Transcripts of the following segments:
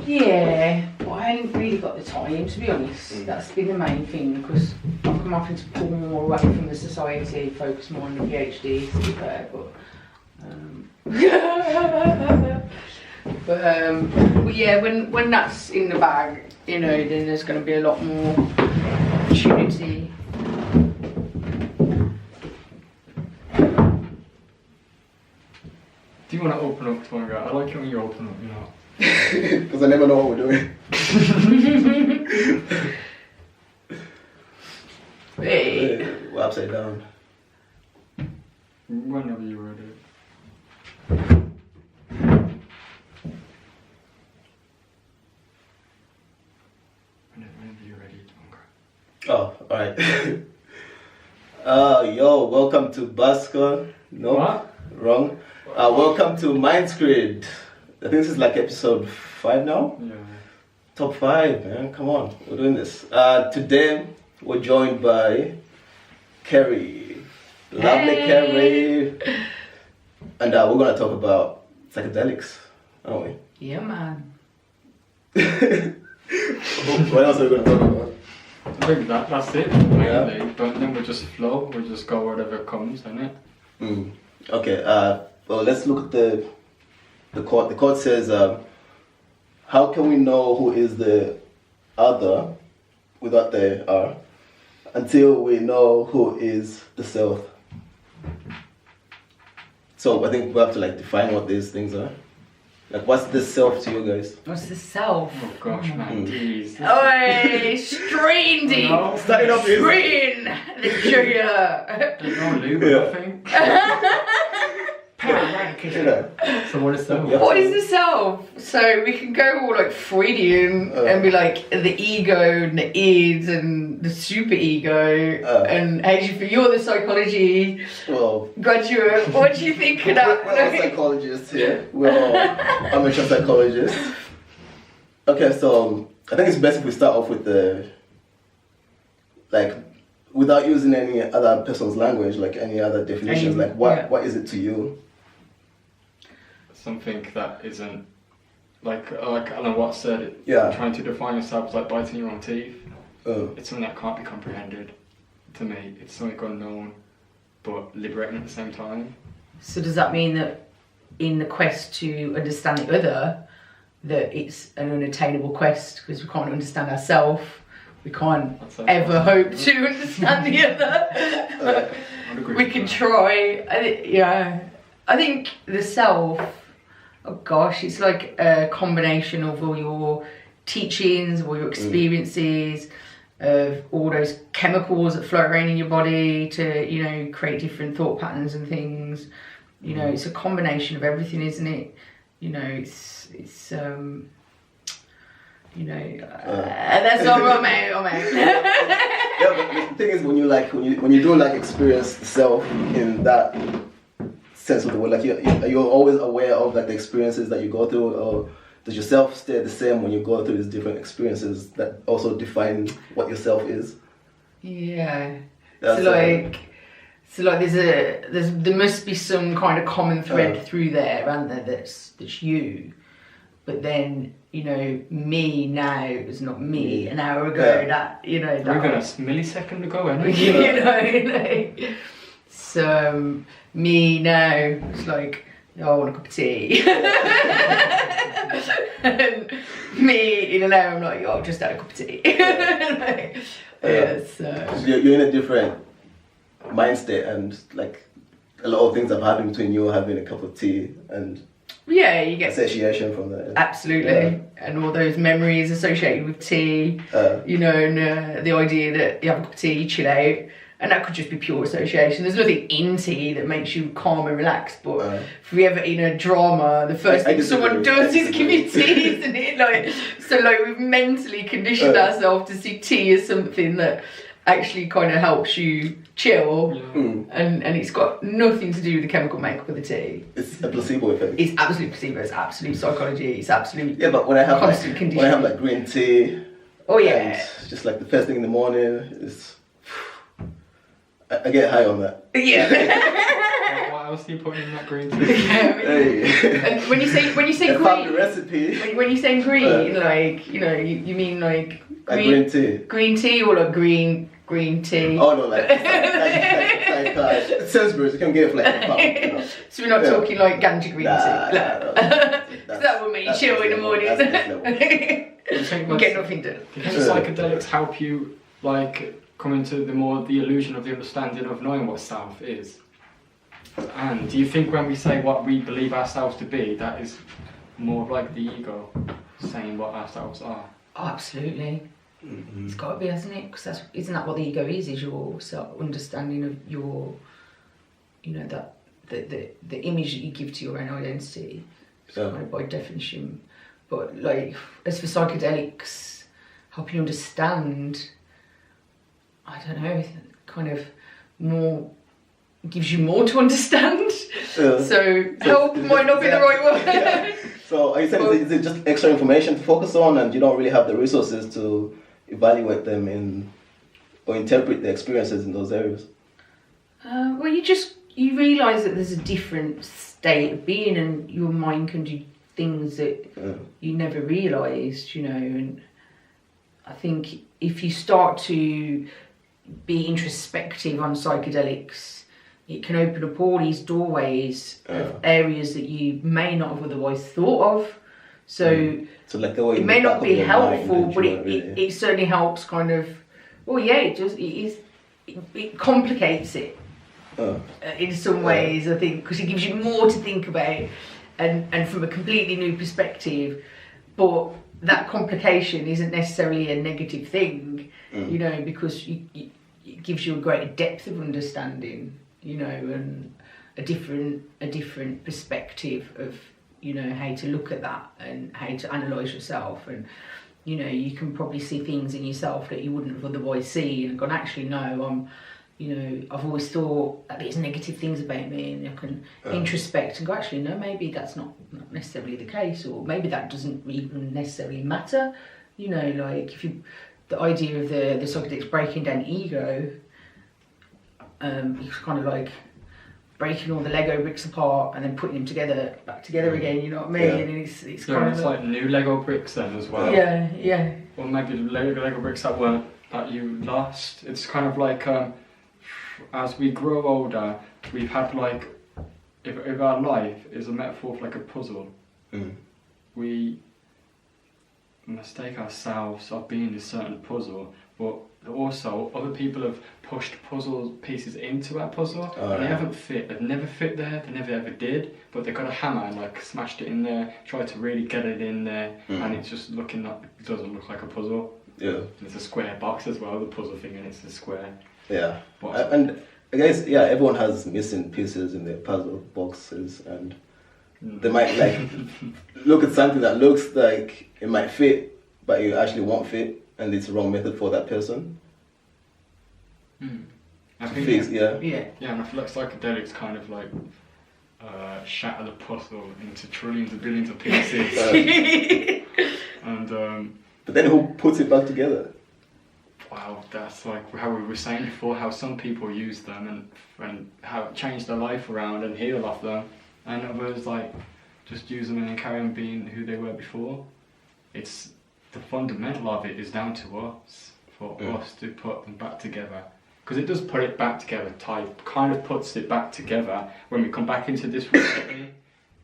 Yeah, but I hadn't really got the time, to be honest. That's been the main thing, because I'm having to pull more away from the society, focus more on the PhD, to be fair, but yeah, when that's in the bag, you know, then there's going to be a lot more opportunity. Do you want to open up, Tawonga? I like it when you open up, you know. Because I never know what we're doing. Hey. We're upside down. Whenever you're ready. Whenever you're ready, Tawonga. Oh, alright. Yo, welcome to Busker. No, What? wrong. Welcome to Mindscreed. I think this is like episode 5 now. Yeah. Top 5, man. Come on, we're doing this. Today we're joined by Kerry, lovely Kerry, and we're gonna talk about psychedelics, aren't we? Yeah, man. What else are we gonna talk about? I think that's it, mainly. But then we just flow, we just go whatever comes, innit? Okay. Well, let's look at the court. The court says, how can we know who is the other without the R until we know who is the self? So I think we have to like define what these things are. Like, what's the self to you guys? What's the self? Oh gosh, man, jeez. Oi, strain deep. Starting off with Strain the jugular. There's no lube, Yeah. I think. So what is that? What is the self? So we can go all like Freudian and be like the ego and the id and the super ego. And how do you feel? You're the psychology Well, graduate. What do you think of that? we're all psychologists here. We're all amateur psychologists. Okay, so I think it's best if we start off with the, like, without using any other person's language, like any other definitions, like what is it to you? Something that isn't like Alan Watts said. Yeah. Trying to define yourself is like biting your own teeth. Oh. It's something that can't be comprehended. To me, it's something unknown, but liberating at the same time. So does that mean that in the quest to understand the other, that it's an unattainable quest because we can't understand ourselves? We can't ever hope to understand the other. We can try. I think the self, oh gosh, it's like a combination of all your teachings, all your experiences, of all those chemicals that float around in your body to, you know, create different thought patterns and things. You know, it's a combination of everything, isn't it? You know, it's you know, that's not what I meant. Yeah, but the thing is, when you do like experience the self in that sense of the word, like you're always aware of like the experiences that you go through, or does your self stay the same when you go through these different experiences that also define what your self is? Yeah. That's So there must be some kind of common thread through there, and that's you. But then, you know, me now is not me an hour ago. That, you know, that Even a millisecond ago, anyway. you know. So me now, it's like, oh, I want a cup of tea. And me in an hour, I'm like, oh, I've just had a cup of tea. So you're in a different mind state, and like a lot of things have happened between you having a cup of tea and yeah, you get association from that. Absolutely, and all those memories associated with tea. You know, and the idea that you have a cup of tea, you chill out. And that could just be pure association. There's nothing in tea that makes you calm and relaxed. But if we ever in a drama, the first thing someone does is give you tea, isn't it? Like, so like we've mentally conditioned ourselves to see tea as something that actually kind of helps you chill. Yeah. And it's got nothing to do with the chemical makeup of the tea. It's a placebo effect. It's absolute placebo. It's absolute psychology. It's absolute but when I have constant when I have like green tea. Oh yeah. Just like the first thing in the morning, I get high on that. Yeah. What else are you putting in that green tea? Hey. And when you say I found the green, recipe. when you say green, like you mean like Green tea. green tea or like green tea? Oh no, like Sainsbury's, you can get it for like a pound. You know? So we're not talking like ganja green tea. No. That would make you chill in the morning. We'll get nothing done. Do you think psychedelics help you like come into the illusion of the understanding of knowing what self is? And do you think when we say what we believe ourselves to be, that is more of like the ego saying what ourselves are? Oh, absolutely. Mm-hmm. It's got to be, hasn't it? Because isn't that what the ego is? Is your understanding of your, that the image that you give to your own identity. So kind of by definition. But like, as for psychedelics, helping you understand, I don't know, kind of more, gives you more to understand. So help might not be the right word. Yeah. So are you saying is it just extra information to focus on and you don't really have the resources to evaluate them or interpret the experiences in those areas? Well, you realise that there's a different state of being and your mind can do things that you never realised, and I think if you start to be introspective on psychedelics, it can open up all these doorways of areas that you may not have otherwise thought of. So let go it may not be helpful, but it certainly helps kind of, it complicates it in some ways, I think, because it gives you more to think about and from a completely new perspective, but that complication isn't necessarily a negative thing, because it gives you a greater depth of understanding, and a different perspective of, how to look at that and how to analyse yourself, and you can probably see things in yourself that you wouldn't have otherwise seen and gone, actually no, I've always thought that there's negative things about me, and I can introspect and go, actually no, maybe that's not necessarily the case, or maybe that doesn't even necessarily matter, like if the idea of the psychedelics breaking down ego, it's kind of like breaking all the Lego bricks apart and then putting them back together again, you know what I mean? Yeah. And it's kind of like new Lego bricks then as well. Yeah. Or maybe Lego bricks that you lost. It's kind of like as we grow older, we've had like, if our life is a metaphor for like a puzzle, we mistake ourselves of being a certain puzzle, but also other people have pushed puzzle pieces into our puzzle and they haven't fit, they've never fit there, they never ever did, but they got a hammer and like smashed it in there, tried to really get it in there, and it's just it doesn't look like a puzzle. Yeah. And it's a square box as well, the puzzle thing, and it's a square. Yeah. And I guess, everyone has missing pieces in their puzzle boxes, and they might like look at something that looks like it might fit, but it actually won't fit, and it's the wrong method for that person. I think and I feel like psychedelics kind of like shatter the puzzle into trillions of billions of pieces. And but then who puts it back together? Wow, that's like how we were saying before, how some people use them and how change their life around and heal off them, and others like just use them and then carry on being who they were before. It's the fundamental of it is down to us, for us to put them back together, because it does put it back together. Type kind of puts it back together when we come back into this reality,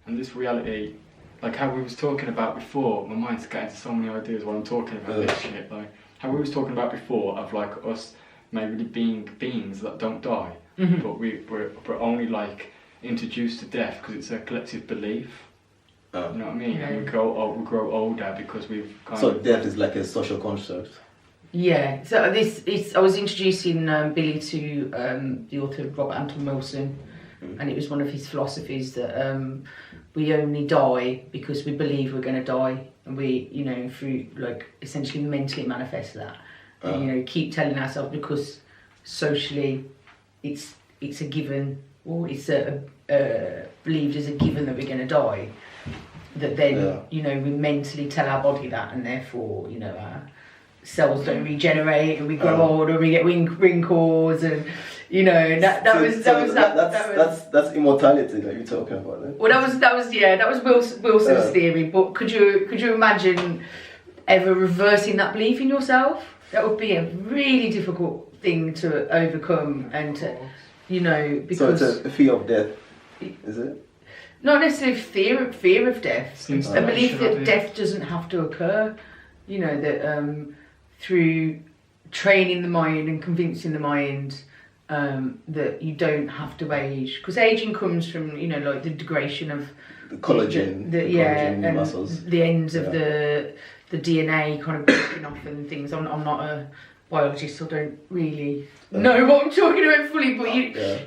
and this reality, like how we was talking about before. My mind's getting to so many ideas while I'm talking about this shit, like. How we was talking about before of like us maybe being beings that don't die, but we're only like introduced to death because it's a collective belief. You know what I mean? And we grow older because we've death is like a social construct. Yeah. So I was introducing Billy to the author Robert Anton Wilson, and it was one of his philosophies that we only die because we believe we're going to die. And we, through like essentially mentally manifest that, and, keep telling ourselves, because socially, it's a given, or it's believed as a given that we're going to die. That then we mentally tell our body that, and therefore our cells don't regenerate, and we grow old, and we get wrinkles, and you know, that's immortality that you're talking about. Then. Well, that was Wilson's theory. But could you imagine ever reversing that belief in yourself? That would be a really difficult thing to overcome, and to, you know, because so it's a fear of death, is it? Not necessarily fear of death. A belief that death doesn't have to occur. You know, that through training the mind and convincing the mind that you don't have to age, because aging comes from, you know, like the degradation of the collagen, and muscles, the ends of the DNA kind of breaking off and things. I'm not a biologist, so I don't really know what I'm talking about fully, but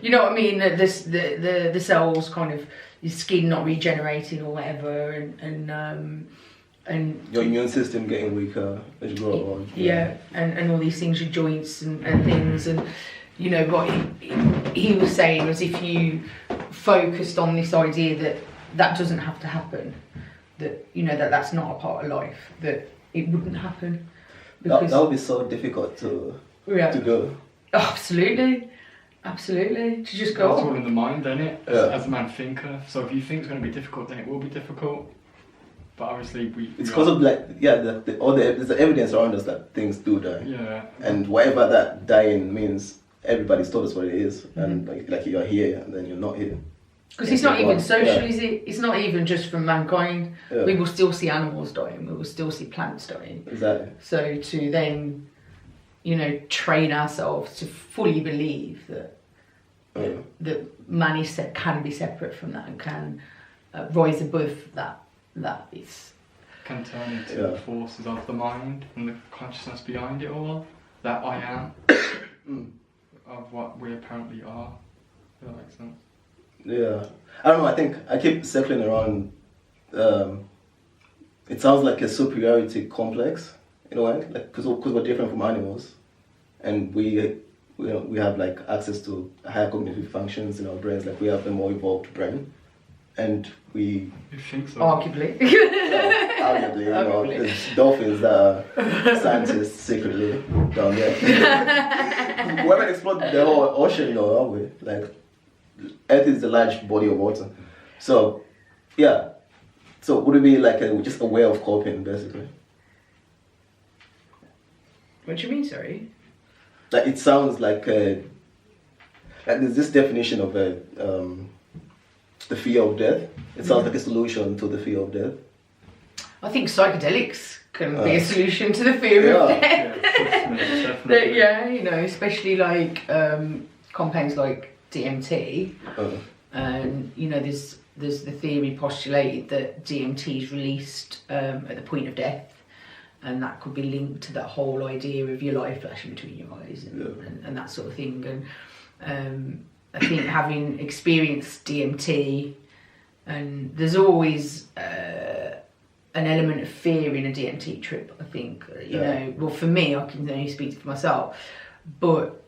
you know what I mean. The cells kind of, your skin not regenerating or whatever, and your immune system getting weaker as you grow old. And all these things, your joints and things, and you know what he was saying was, if you focused on this idea that doesn't have to happen, that, you know, that's not a part of life, that it wouldn't happen. That would be so difficult to do. Absolutely. To just go. It's all in the mind, isn't it? As a man thinker. So if you think it's going to be difficult, then it will be difficult. But obviously it's because of there's the evidence around us that things do die. Yeah. And whatever that dying means, everybody's told us what it is, and like you're here and then you're not here. Because it's not even social, is it? It's not even just from mankind. Yeah. We will still see animals dying. We will still see plants dying. Exactly. So to then, you know, train ourselves to fully believe that man can be separate from that and can rise above that is... Can turn into the forces of the mind and the consciousness behind it all. That I am of what we apparently are. If that makes sense. Yeah, I don't know. I think I keep circling around. It sounds like a superiority complex in a way, like because we're different from animals, and we have like access to higher cognitive functions in our brains. Like we have a more evolved brain, and we. You think so? Arguably. Arguably, you know, there's dolphins that are scientists secretly down there. We haven't explored the whole ocean, though, have we? Like. Earth is a large body of water, so so would it be like just a way of coping, basically? What do you mean, sorry? Like it sounds like there's this definition of the fear of death. It sounds like a solution to the fear of death. I think psychedelics can be a solution to the fear of death. Yeah, you know, especially like compounds like DMT, and you know, there's the theory postulated that DMT is released at the point of death, and that could be linked to that whole idea of your life flashing between your eyes and that sort of thing. And I think having experienced DMT, and there's always an element of fear in a DMT trip. I think you know, well, for me, I can only speak for myself, but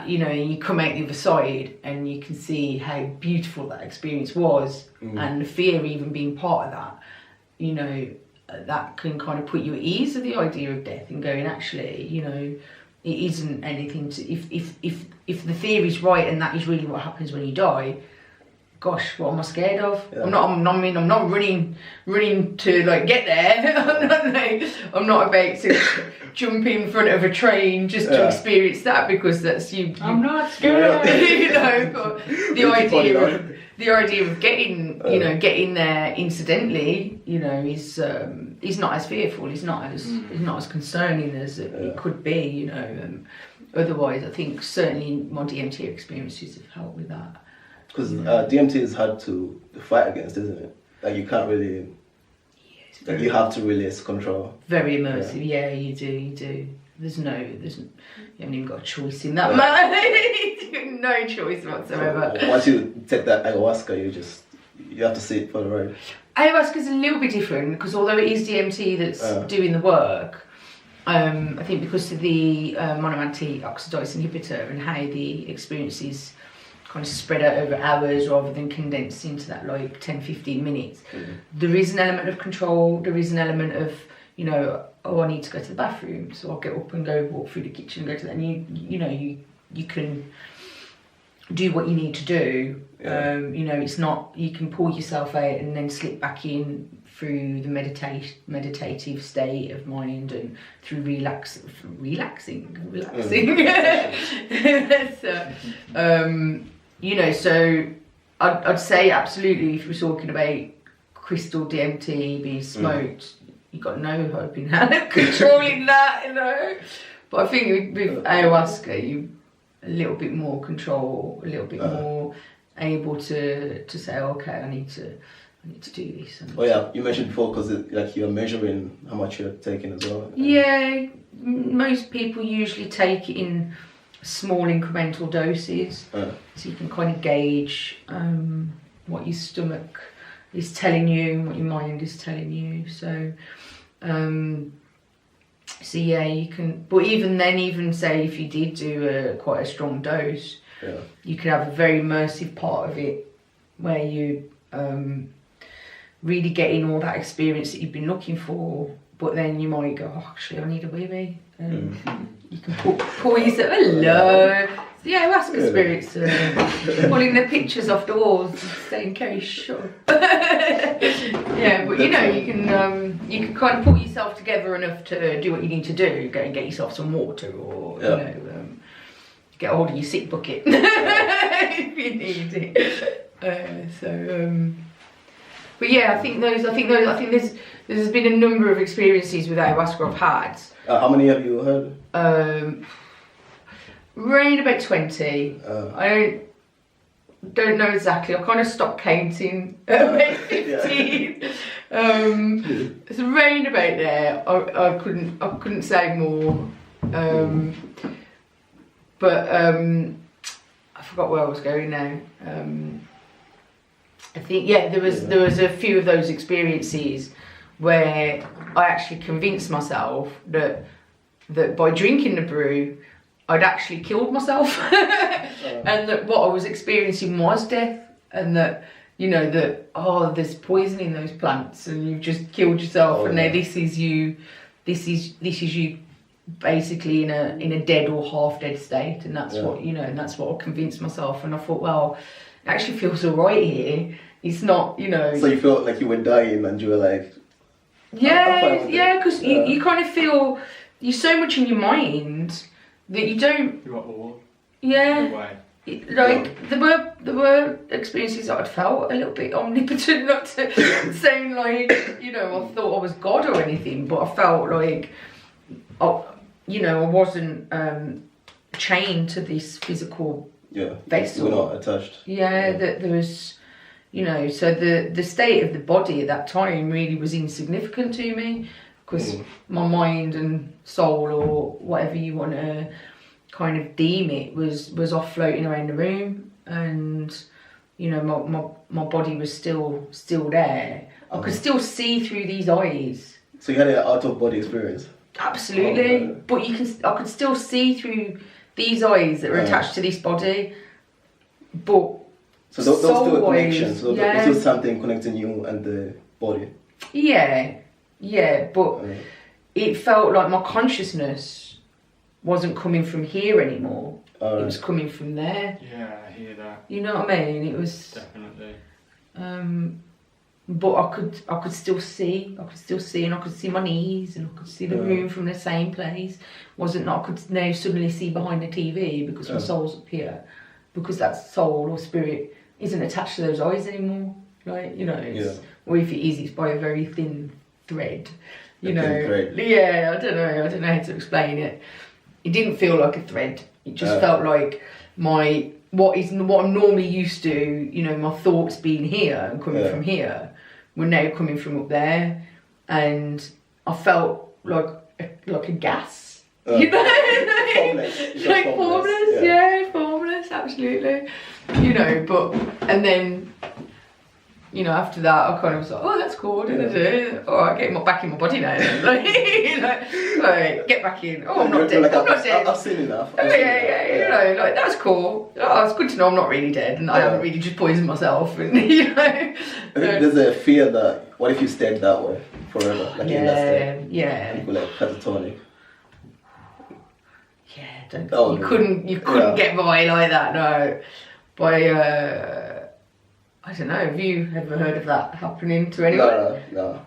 you know, you come out the other side and you can see how beautiful that experience was, and the fear even being part of that, you know, that can kind of put you at ease with the idea of death and going, actually, you know, it isn't anything to, if the theory's right and that is really what happens when you die, gosh, what am I scared of? I'm not running to like get there. I'm not about to jump in front of a train just to experience that, because that's you. I'm not scared. You know, but the idea of getting, you know, getting there incidentally, you know, is not as fearful. It's not as concerning as it could be. You know, otherwise, I think certainly my DMT experiences have helped with that. Because DMT is hard to fight against, isn't it? Like you can't really. Like you have to release control. Very immersive, yeah, you do. You haven't even got a choice in that matter. No choice whatsoever. So once you take that ayahuasca, you have to sit for the ride. Ayahuasca's a little bit different, because although it is DMT that's doing the work, I think because of the monoamine oxidase inhibitor and how the experience is kind of spread out over hours rather than condensed into that like 10-15 minutes. There is an element of control, there is an element of, you know, oh, I need to go to the bathroom, so I'll get up and go walk through the kitchen and go to that, and you know, you can do what you need to do. Yeah. You know, it's not, you can pull yourself out and then slip back in through the meditative state of mind and through relaxing. So, you know, so I'd say absolutely, if we're talking about crystal DMT being smoked, you got no hope in controlling that, you know. But I think with ayahuasca, you a little bit more control, a little bit more able to say, okay, I need to do this. Oh yeah, you mentioned before because like you're measuring how much you're taking as well. Yeah, most people usually take it in small incremental doses, so you can kind of gauge what your stomach is telling you, what your mind is telling you. So, so yeah, you can. But even then, even say if you did do quite a strong dose, you could have a very immersive part of it where you really getting all that experience that you've been looking for. But then you might go, oh, actually, I need a wee. You can pull yourself. Hello. The ayahuasca spirits pulling the pictures off the walls and saying, Kerry, sure. Yeah, but you know, you can kind of pull yourself together enough to do what you need to do. Go and get yourself some water, or you know, get hold of your sick bucket if you need it. But yeah, I think there's been a number of experiences with ayahuasca I've had. How many have you heard? Around about 20. I don't know exactly. I kind of stopped counting at about 15. It's around about there. I couldn't say more. But I forgot where I was going now. I think there was a few of those experiences where I actually convinced myself that by drinking the brew I'd actually killed myself and that what I was experiencing was death, and that, you know, that there's poison in those plants and you've just killed yourself, and now this is you basically in a dead or half dead state, and that's what, you know, and that's what I convinced myself. And I thought, well, it actually feels alright here. It's not, you know. So you felt like you were dying and you were like, because you kind of feel you're so much in your mind that you don't. You got all. Yeah. Like there were experiences that I'd felt a little bit omnipotent, not to sound like, you know, I thought I was God or anything, but I felt like, you know, I wasn't chained to this physical vessel. You were not attached. That there was, you know, so the state of the body at that time really was insignificant to me, because my mind and soul, or whatever you want to kind of deem it, was off floating around the room, and, you know, my body was still there. I could still see through these eyes. So you had an out of body experience? Absolutely, but I could still see through these eyes that were attached to this body, but so those two are connections. So this was something connecting you and the body. But it felt like my consciousness wasn't coming from here anymore. It was coming from there. Yeah, I hear that. You know what I mean? It was definitely. But I could still see. And I could see my knees, and I could see the room from the same place. Wasn't that I could now suddenly see behind the TV because my soul's up here, because that soul or spirit isn't attached to those eyes anymore. Like, you know, or if it is, it's by a very thin thread. You know, I don't know how to explain it. It didn't feel like a thread. It just felt like what I'm normally used to, you know, my thoughts being here and coming from here, were now coming from up there, and I felt like a gas. You know, formless, formless, absolutely. You know, but and then, you know, after that, I kind of was like, oh, that's cool. Alright, get back in my body now. Like, you know, alright, get back in. Oh, I'm not dead. I'm not dead. I've seen enough. You know, like, that's cool. Oh, it's good to know I'm not really dead, and I haven't really just poisoned myself. And, you know, there's a fear that what if you stayed that way forever, like in that state? Yeah. People like catatonic. Yeah, you couldn't get by like that. No. by I don't know, have you ever heard of that happening to anyone? No.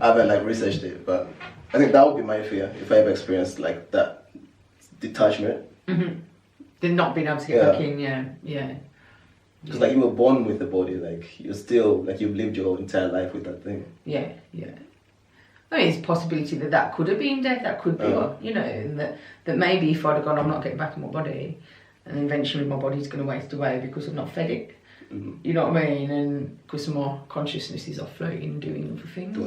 I haven't like researched it, but I think that would be my fear if I ever experienced like that detachment. Mm-hmm. Then not being able to get back in, yeah. Because like you were born with the body, like you're still like you've lived your entire life with that thing. Yeah. I mean, it's a possibility that could have been death. That could be, you know, and that maybe if I'd have gone, I'm not getting back in my body, and then eventually my body's going to waste away because I've not fed it. Mm-hmm. You know what I mean? And because my consciousness is offloading, doing other things.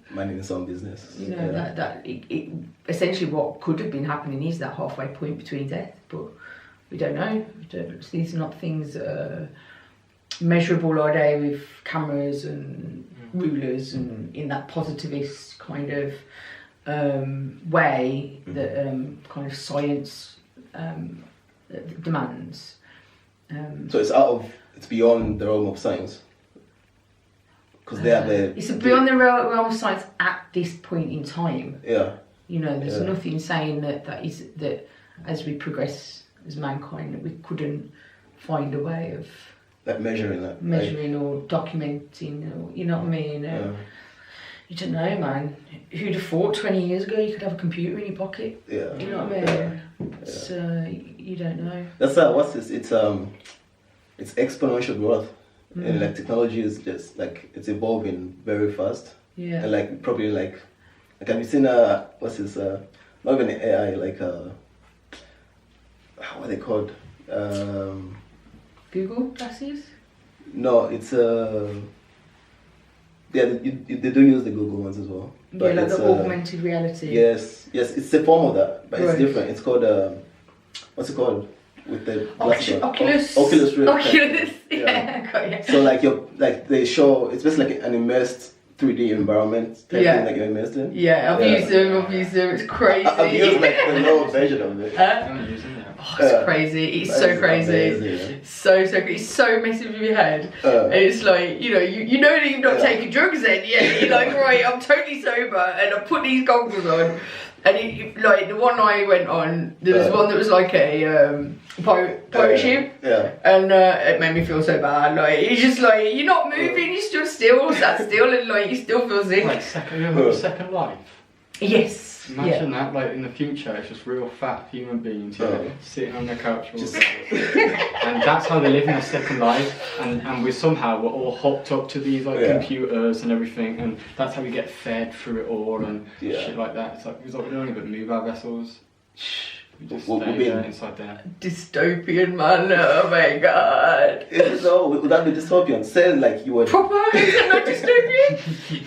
Minding its own business. You know, that it essentially what could have been happening is that halfway point between death, but we don't know. These are not things that are measurable, are they, with cameras and rulers and in that positivist kind of way that kind of science demands. So it's beyond the realm of science, because they have it's beyond the realm of science at this point in time. Yeah. You know, there's nothing saying that as we progress as mankind that we couldn't find a way of like measuring that, or documenting, or you know what I mean. You don't know, man. Who'd have thought 20 years ago you could have a computer in your pocket? Yeah. You know what I mean? So you don't know. That's what's this? It's exponential growth, and like technology is just like it's evolving very fast. Yeah. And like probably like have you seen what's this? Not even AI, like what are they called? Google glasses? No, it's they do use the Google ones as well. But like the augmented reality. Yes, it's a form of that, but it's different. It's called what's it called? With the Oculus. Oculus Rift. Oculus, yeah. So like they show it's basically like an immersed 3D environment type thing that you're immersed in. Yeah, I've used them. It's crazy. I've used like the lower version of it. I'm using it. Oh, it's crazy. It's so crazy. Amazing, so it's so messy with your head. And it's like, you know that you've not taken drugs then, you're like, right, I'm totally sober and I put these goggles on. And like the one I went on, there was one that was like a pirate ship. Yeah. And it made me feel so bad. Like it's just like you're not moving, you're still sat still, and like you still feel sick. Like second life. Yes. Imagine that, like in the future, it's just real fat human beings sitting on their couch, and that's how they live in a second life. And we're all hooked up to these like computers and everything, and that's how we get fed through it all and shit like that. It's like we don't even move our vessels. We just stay there inside there. Dystopian, man. Oh my god. So would that be dystopian? Say like you were proper. Is it not dystopian?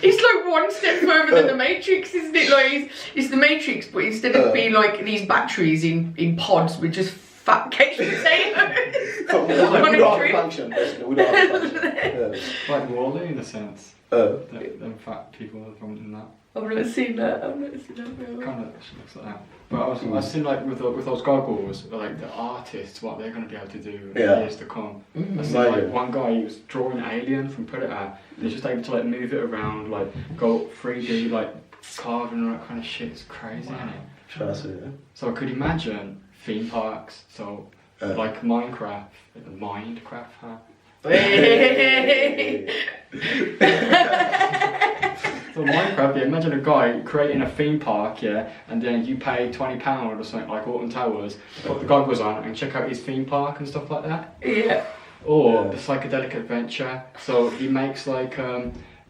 It's like one step further than the Matrix, isn't it? Like it's the Matrix, but instead of being like these batteries in pods with just fat caked potatoes. So we don't have a function. We don't have a function. Like Wall-E in a sense. Them fat people are from that. I've never seen that. Kind of looks like that. But I've seen like with those goggles, like the artists, what they're going to be able to do in years to come. I seen like one guy, he was drawing Alien from Predator, and he's just able to like move it around, like go 3D, like carving and that kind of shit. It's crazy, isn't it? So I could imagine theme parks, so like Minecraft, huh? So Minecraft, imagine a guy creating a theme park, and then you pay £20 or something like Alton Towers, put the goggles on and check out his theme park and stuff like that. Yeah. Or the psychedelic adventure. So he makes like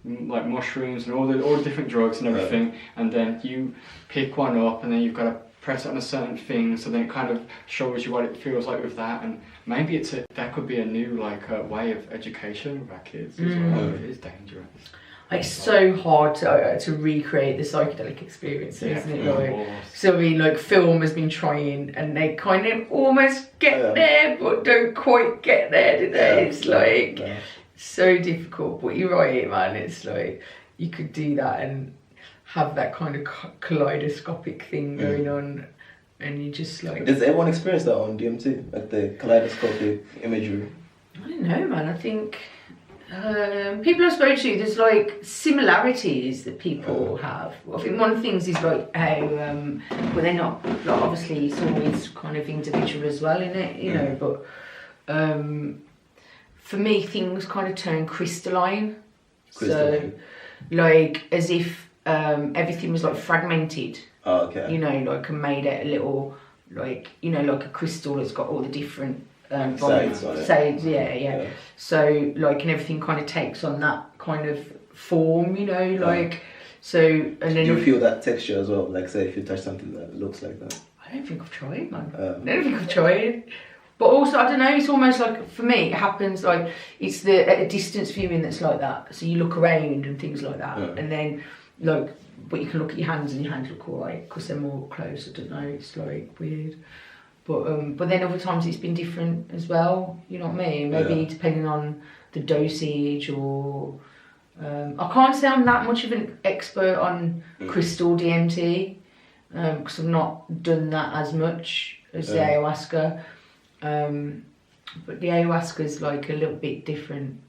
mushrooms and all the different drugs and everything, and then you pick one up and then you've got to press it on a certain thing, so then it kind of shows you what it feels like with that, and maybe that could be a new like way of education with our kids as well. It is dangerous. It's so hard to recreate the psychedelic experience, isn't it? Like, so I mean, like film has been trying, and they kind of almost get there, but don't quite get there, do they? It's like so difficult. But you're right, man. It's like you could do that and have that kind of kaleidoscopic thing going on, and you just like. Does everyone experience that on DMT, like the kaleidoscopic imagery? I don't know, man. I think. People I've spoken to, there's like similarities that people have. I think one of the things is like how, well, they're not, like, obviously it's always kind of individual as well in it, you know, but for me, things kind of turn crystalline. Crystalline. So, like, as if everything was like fragmented. Oh, okay. You know, like, and made it a little, like, you know, like a crystal that's got all the different sides on it. sides, yeah. So, like, and everything kind of takes on that kind of form, you know, like, so, and then... Do you feel that texture as well? Like, say, if you touch something that looks like that? I don't think I've tried, man. I don't think I've tried. But also, I don't know, it's almost like, for me, it happens like, it's the at a distance viewing that's like that. So you look around and things like that. And then, like, but you can look at your hands and your hands look alright because they're more close. I don't know, it's like weird. But then other times it's been different as well, you know what I mean? Maybe depending on the dosage or... I can't say I'm that much of an expert on crystal DMT because I've not done that as much as the ayahuasca. But the ayahuasca is like a little bit different.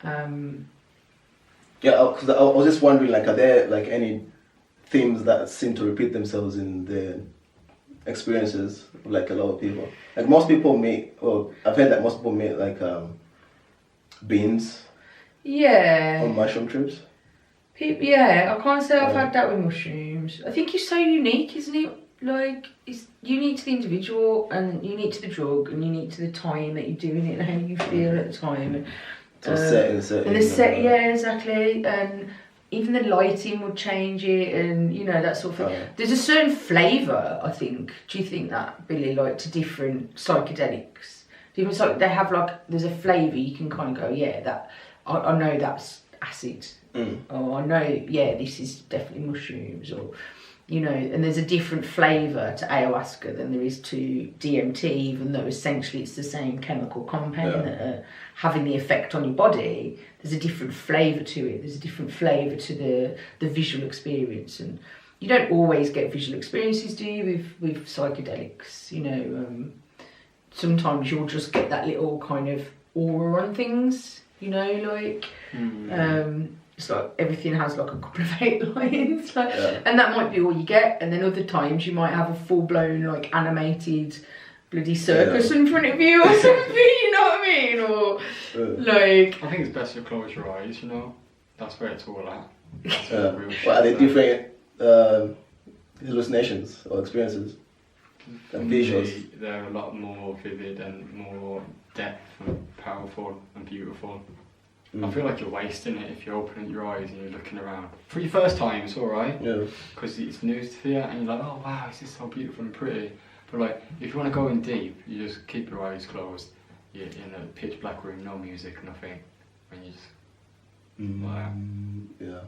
Yeah, because I was just wondering, like, are there like any themes that seem to repeat themselves in the experiences of, like, a lot of people? Like, most people make, or I've heard that most people make like beans. Yeah. On mushroom trips. Yeah, I can't say I've had that with mushrooms. I think it's so unique, isn't it? Like, it's unique to the individual and unique to the drug and unique to the time that you're doing it and how you feel at the time. So setting. And the set, yeah, exactly. And even the lighting would change it and, you know, that sort of thing. There's a certain flavour, I think. Do you think that, Billy, like, to different psychedelics? Different they have, like, there's a flavour you can kind of go, yeah, that... I know that's acid, or I know, yeah, this is definitely mushrooms, or, you know, and there's a different flavour to ayahuasca than there is to DMT, even though essentially it's the same chemical compound that are having the effect on your body. There's a different flavour to it, there's a different flavour to the visual experience, and you don't always get visual experiences, do you, with psychedelics, you know, sometimes you'll just get that little kind of aura on things. You know, like, it's like everything has like a couple of 8 lines, like, and that might be all you get. And then other times you might have a full-blown, like, animated bloody circus in front of you or something, you know what I mean? Or, like... I think it's best to close your eyes, you know? That's where it's all at. That's where the real shit are they different hallucinations or experiences? And visuals? They're a lot more vivid and more depth and powerful and beautiful. I feel like you're wasting it if you're opening your eyes and you're looking around. For your first time, it's alright, because it's new to you and you're like, oh wow, this is so beautiful and pretty. But, like, if you want to go in deep, you just keep your eyes closed. You're in a pitch black room, no music, nothing, and you just... Yeah.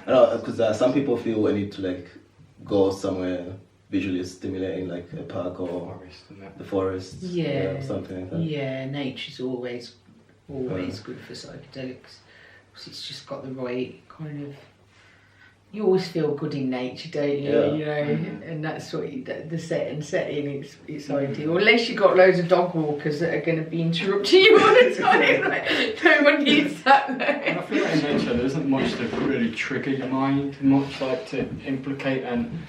I know, because some people feel a need to, like, go somewhere visually stimulating, like a park or the forest, something like that. Yeah, nature's always good for psychedelics because it's just got the right kind of. You always feel good in nature, don't you? You know, and that's what the setting. It's ideal. Unless you've got loads of dog walkers that are going to be interrupting you all the time. Like, no one needs that. And I feel like in nature there isn't much to really trigger your mind, much like to implicate and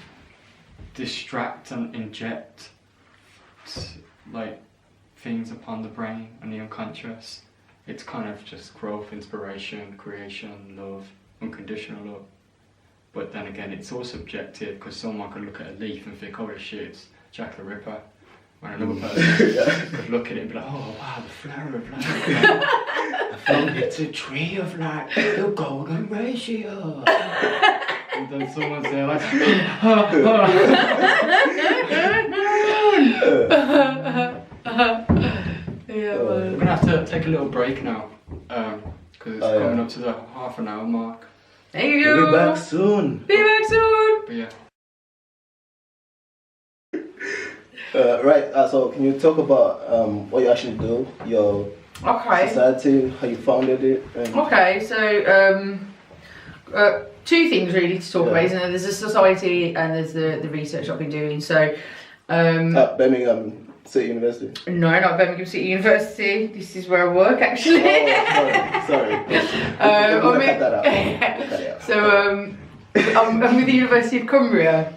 distract and inject like things upon the brain and the unconscious. It's kind of just growth, inspiration, creation, love, unconditional love. But then again, it's all subjective because someone could look at a leaf and think, oh, this shit, it's Jack the Ripper. When another person could look at it and be like, oh wow, the flower of life. I found it's a tree of life, the golden ratio. And then someone's there like, we're gonna have to take a little break now, because it's coming up to the half an hour mark. Thank you. We'll be back soon. Be back soon. But yeah. Right, so can you talk about what you actually do, your society, how you founded it? Okay, so 2 things really to talk about, isn't there? There's a society and there's the research I've been doing. So at Birmingham City University? No, not Birmingham City University. This is where I work, actually. Oh, sorry. Cut that out. So I'm with the University of Cumbria,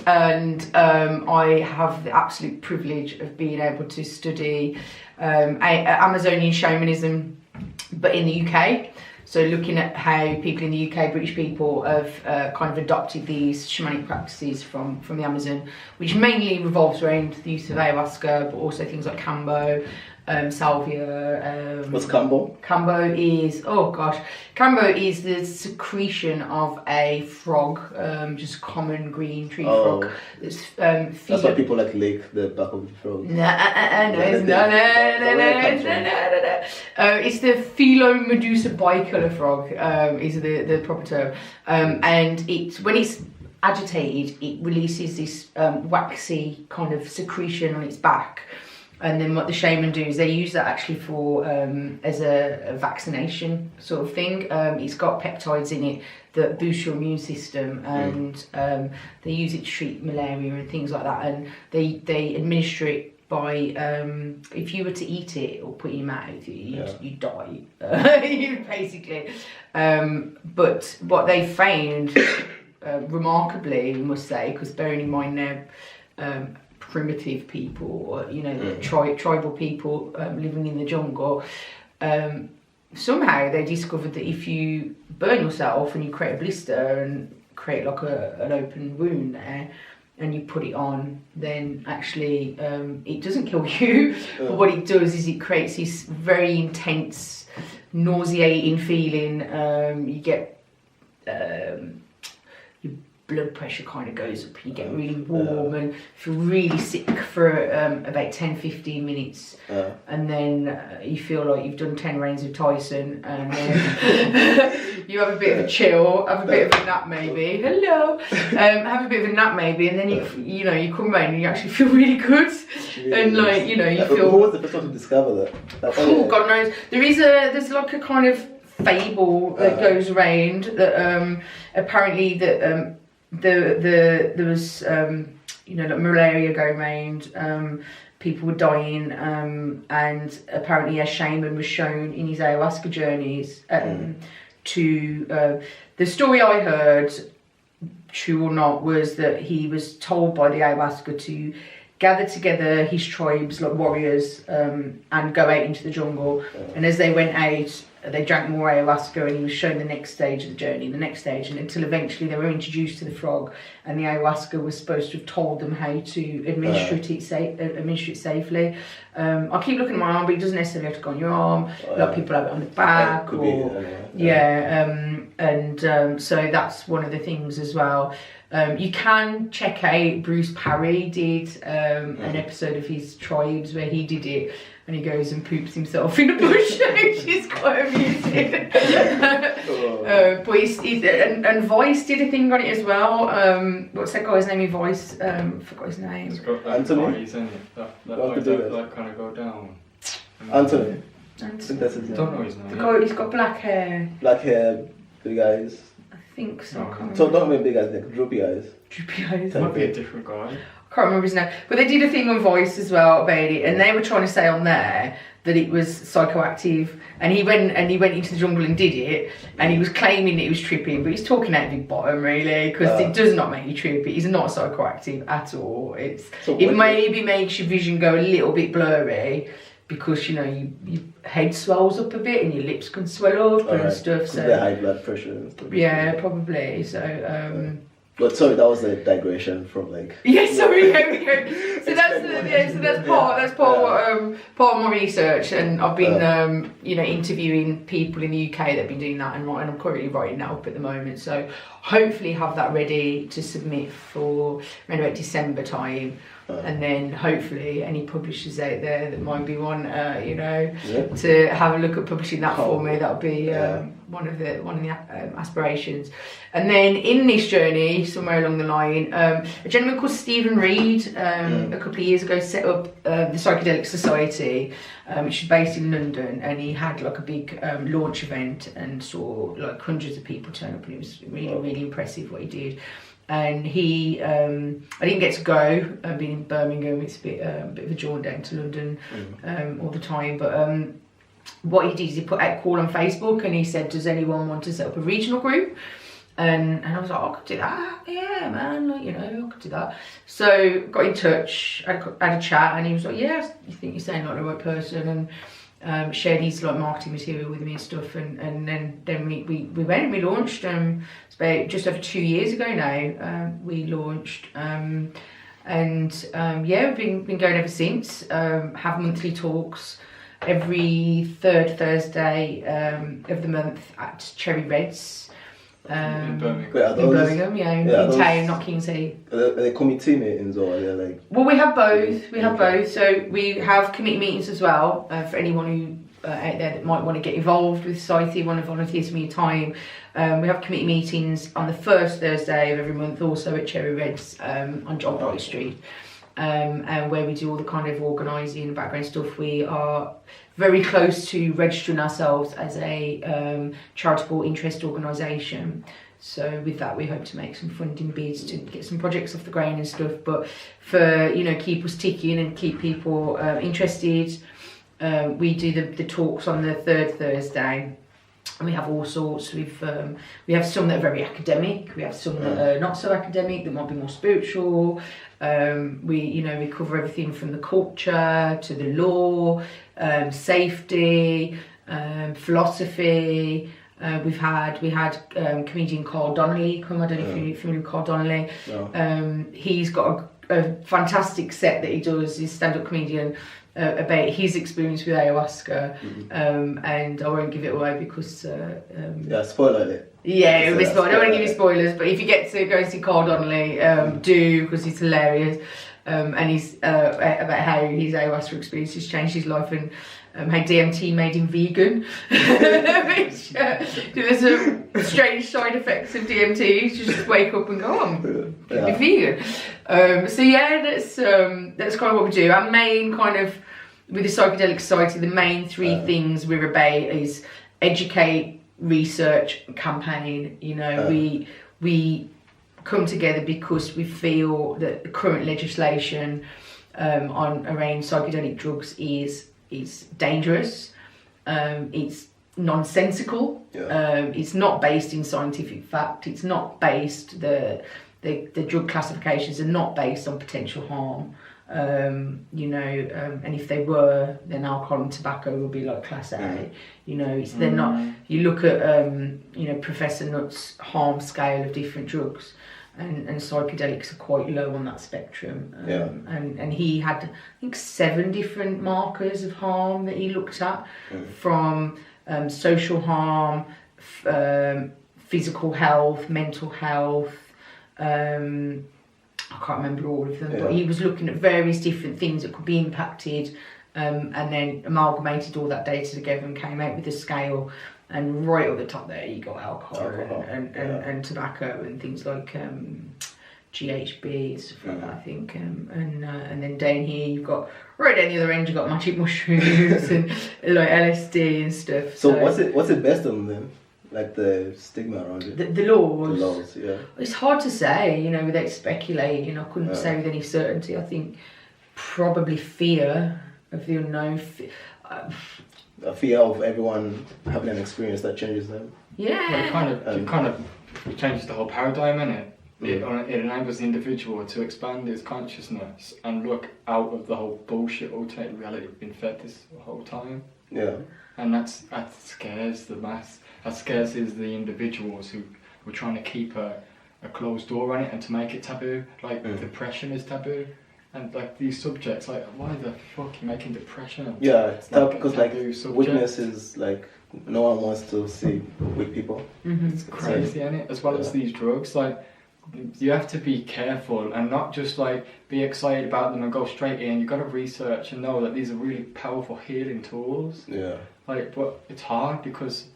and I have the absolute privilege of being able to study Amazonian shamanism, but in the UK. So looking at how people in the UK, British people, have kind of adopted these shamanic practices from the Amazon, which mainly revolves around the use of ayahuasca, but also things like kambo, salvia. What's kambo? Kambo is the secretion of a frog, just common green tree frog. That's why people like lick the back of the frog. No. It's the Philomedusa bicolor frog, is the proper term. And when it's agitated, it releases this waxy kind of secretion on its back. And then what the shaman do is they use that actually for as a vaccination sort of thing. It's got peptides in it that boost your immune system, and they use it to treat malaria and things like that. And they administer it by if you were to eat it or put it in your mouth, you'd die basically. But what they found remarkably, I must say, because bearing in mind now. Primitive people, or tribal people living in the jungle, somehow they discovered that if you burn yourself and you create a blister and create like an open wound there, and you put it on, then actually it doesn't kill you, but what it does is it creates this very intense, nauseating feeling. You get blood pressure kind of goes up, you get really warm and feel really sick for about 10-15 minutes, and then you feel like you've done 10 rounds of Tyson, and then you have a bit of a chill, have a bit of a nap maybe, have a bit of a nap maybe, and then you come around and you actually feel really good, and you feel... Who was the first one to discover that? Oh, God knows. There's like a kind of fable that goes around that apparently that there was like malaria going around, people were dying, and apparently a shaman was shown in his ayahuasca journeys to the story I heard, true or not, was that he was told by the ayahuasca to gather together his tribes like warriors and go out into the jungle, and as they went out they drank more ayahuasca, and he was shown the next stage of the journey, and until eventually they were introduced to the frog, and the ayahuasca was supposed to have told them how to administer it safely. I keep looking at my arm, but it doesn't necessarily have to go on your arm. A lot of people have it on the back, so that's one of the things as well. You can check out Bruce Parry did an episode of his tribes where he did it, and he goes and poops himself in a bush, which is quite amusing. But and Voice did a thing on it as well. What's that guy's name in Voice? Forgot his name. It's got Anthony. Bodies in it. That kind of go down. Anthony. I don't know his name. The guy, he's got black hair. Black hair, big eyes. I think so. So not really big eyes, like droopy eyes. Droopy eyes. Might be a different guy. I can't remember his name, but they did a thing on Voice as well about it, and they were trying to say on there that it was psychoactive, and he went into the jungle and did it, and he was claiming that he was tripping, but he's talking out of big bottom really, because it does not make you trip. It is not psychoactive at all. It maybe makes your vision go a little bit blurry, because your head swells up a bit and your lips can swell up and stuff. So the high blood pressure and stuff. Yeah, probably. So. But sorry, that was a digression from like. Yeah, sorry. So that's part of my research, and I've been interviewing people in the UK that have been doing that, and I'm currently writing that up at the moment. So hopefully have that ready to submit for around about December time. And then hopefully any publishers out there that might be one, to have a look at publishing that for me. That would be one of the aspirations. And then in this journey, somewhere along the line, a gentleman called Stephen Reed, a couple of years ago, set up the Psychedelics Society, which is based in London, and he had like a big launch event and saw like hundreds of people turn up, and it was really, really impressive what he did. And I didn't get to go. Being in Birmingham, it's a bit of a jaunt down to London all the time. But what he did is he put out a call on Facebook, and he said, "Does anyone want to set up a regional group?" And I was like, I could do that, yeah, man, like, you know, I could do that. So got in touch, had a chat, and he was like, yeah, you think you're saying like the right person, and shared his like marketing material with me and stuff, and then we went and we launched. It's about just over 2 years ago now. We launched, yeah, we've been going ever since. Have monthly talks every third Thursday of the month at Cherry Reds. In Birmingham. Wait, In Birmingham, yeah, in town, not Kingsley. Are they committee meetings or are they like? Well, we have both. We have both. So we have committee meetings as well for anyone who out there that might want to get involved with society, want to volunteer some of your time. We have committee meetings on the first Thursday of every month, also at Cherry Reds on John Bright Street, and where we do all the kind of organising and background stuff. We are very close to registering ourselves as a charitable interest organisation. So with that, we hope to make some funding bids to get some projects off the ground and stuff. But for, you know, keep us ticking and keep people interested, we do the talks on the third Thursday. And we have all sorts. We have some that are very academic. We have some that are not so academic, that might be more spiritual. We cover everything from the culture to the law, safety, philosophy. We had comedian Carl Donnelly come. I don't know if you're familiar with Carl Donnelly. No. He's got a fantastic set that he does. He's a stand-up comedian about his experience with ayahuasca, and I won't give it away because spoiler it. Yeah, it'll be spoiled. I don't want to give you spoilers, but if you get to go see Carl Donnelly, do, because he's hilarious, and he's about how his ayahuasca experience has changed his life, and how DMT made him vegan, which there's some strange side effects of DMT. You just wake up and go, I'm vegan. So yeah, that's kind of what we do. Our main kind of, with the Psychedelic Society, the main three things we're about is educate, research, campaign. You know, we come together because we feel that the current legislation around psychedelic drugs is dangerous. It's nonsensical. It's not based in scientific fact. It's not based, the drug classifications are not based on potential harm. And if they were, then alcohol and tobacco would be like class A. You know, they're not. You look at Professor Nutt's harm scale of different drugs, and psychedelics are quite low on that spectrum. And he had, I think, 7 different markers of harm that he looked at, from social harm, physical health, mental health. I can't remember all of them, but he was looking at various different things that could be impacted, and then amalgamated all that data together and came out with a scale. And right at the top there, you got alcohol and tobacco and things like GHB and stuff like that, I think. And then down here, you've got, right down the other end, you've got magic mushrooms and like LSD and stuff. So what's it based on then? Like the stigma around it? The laws. The laws, yeah. It's hard to say, without speculating. I couldn't say with any certainty. I think probably fear of the unknown. A fear of everyone having an experience that changes them. Yeah. Well, it kind of changes the whole paradigm, innit? It enables the individual to expand his consciousness and look out of the whole bullshit alternative reality we've been fed this whole time. Yeah. And that scares the mass. That scares the individuals who were trying to keep a closed door on it and to make it taboo. Like depression is taboo. And like these subjects, like why the fuck are you making depression? Yeah, it's tough because like subject. weakness is like no one wants to see weak people. It's crazy, isn't it? As well as these drugs, like you have to be careful and not just like be excited about them and go straight in. You've got to research and know that these are really powerful healing tools. Yeah. Like, but it's hard because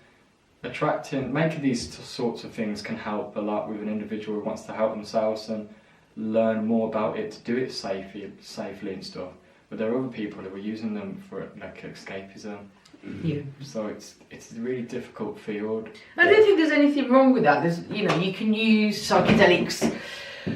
making these sorts of things can help a lot with an individual who wants to help themselves and learn more about it, to do it safely and stuff. But there are other people that were using them for like escapism. Yeah. So it's a really difficult field. I don't think there's anything wrong with that. There's, you can use psychedelics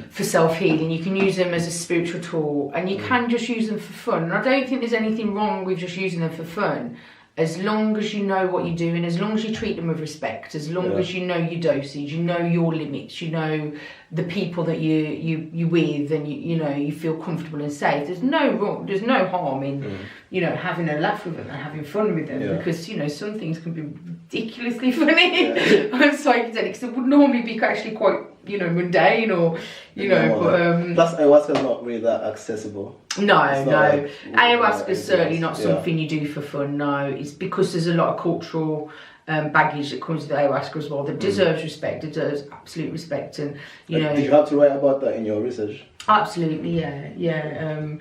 for self-healing. You can use them as a spiritual tool, and you can just use them for fun. And I don't think there's anything wrong with just using them for fun. as long as you know what you're doing, as long as you treat them with respect, as long as you know your dosage, you know your limits, you know the people that you with, and you feel comfortable and safe. There's no harm in having a laugh with them and having fun with them, because some things can be ridiculously funny on psychedelics that would normally be actually quite mundane, or but plus ayahuasca is not really that accessible. No. Ayahuasca is certainly not something you do for fun. No, it's because there's a lot of cultural baggage that comes with ayahuasca as well that deserves respect. It deserves absolute respect, and did you have to write about that in your research? Absolutely, yeah.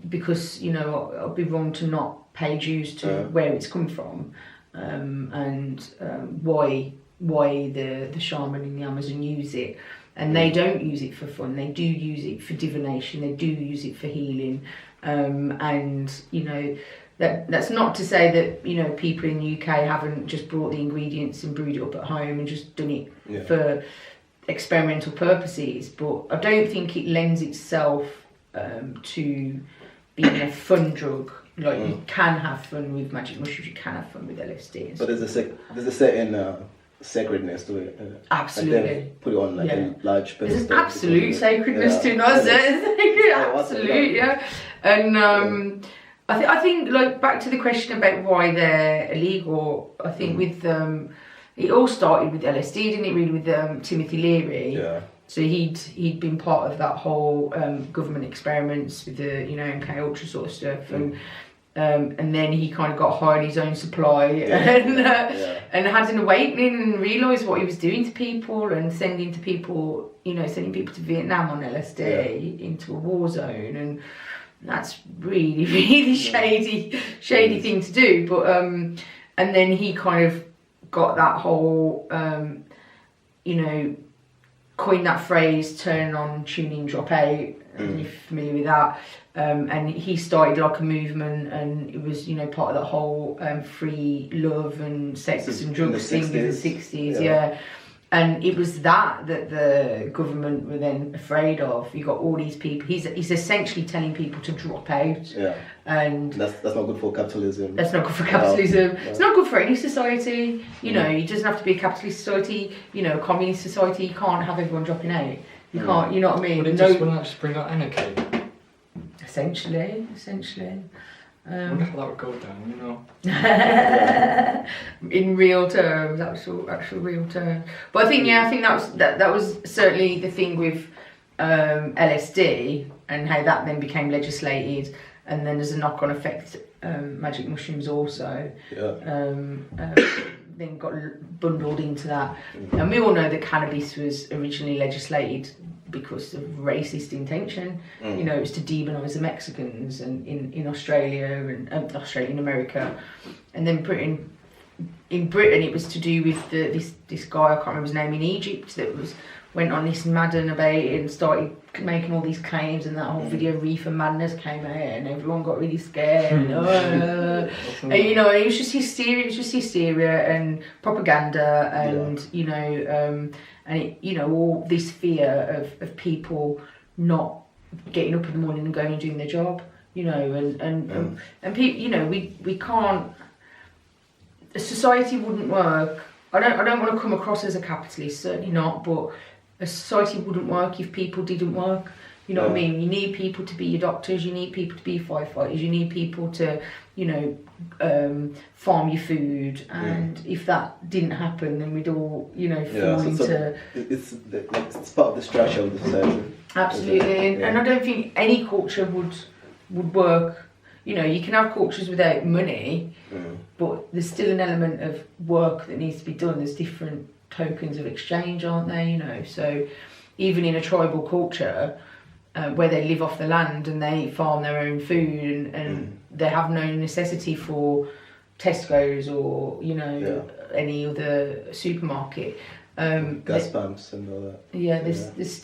Because I'd be wrong to not pay dues to where it's come from, and why the shaman in the Amazon use it. And they don't use it for fun. They do use it for divination. They do use it for healing. And that's not to say that people in the UK haven't just brought the ingredients and brewed it up at home and just done it for experimental purposes. But I don't think it lends itself to being a fun drug. Like you can have fun with magic mushrooms. You can have fun with LSD. But there's a certain sacredness to it. Absolutely. Like put it on like a large pedestal. There's an absolute sacredness to it. Absolute, And I think like back to the question about why they're illegal. I think with it all started with LSD, didn't it? Really, with Timothy Leary. Yeah. So he'd been part of that whole government experiments with the MK Ultra sort of stuff, and then he kind of got high on his own supply and had an awakening and realised what he was doing to people and sending people to Vietnam on LSD into a war zone, and that's really, really shady thing to do. But and then he kind of got that whole coined that phrase, turn on, tune in, drop out. And you're familiar with that. And he started like a movement, and it was part of that whole free love and sex and drugs thing in the 60s. And it was that the government were then afraid of. You got all these people. He's essentially telling people to drop out. And that's not good for capitalism. That's not good for capitalism. No. It's not good for any society. It doesn't have to be a capitalist society. A communist society. You can't have everyone dropping out. You can't. You know what I mean? Wouldn't that just bring out anarchy? Essentially. I wonder how that would go down, In real terms, actual real terms. But I think that was certainly the thing with LSD and how that then became legislated, and then there's a knock-on effect. Magic mushrooms also then got bundled into that, and we all know that cannabis was originally legislated because of racist intention. It was to demonise the Mexicans and in Australia and in America, and then in Britain it was to do with this guy, I can't remember his name, in Egypt that went on this Madden about it and started making all these claims, and that whole video Reefer Madness came out and everyone got really scared. And it was just hysteria and propaganda, and and all this fear of people not getting up in the morning and going and doing their job, and people, we can't. A society wouldn't work. I don't want to come across as a capitalist, certainly not, but a society wouldn't work if people didn't work. You know what I mean? You need people to be your doctors, you need people to be firefighters, you need people to, farm your food, and if that didn't happen, then we'd all, fall into... It's part of the structure of the society. Absolutely, and I don't think any culture would work. You can have cultures without money, but there's still an element of work that needs to be done. There's different tokens of exchange, aren't there? So even in a tribal culture where they live off the land and they farm their own food and they have no necessity for Tesco's or any other supermarket. Gas pumps and all that. There's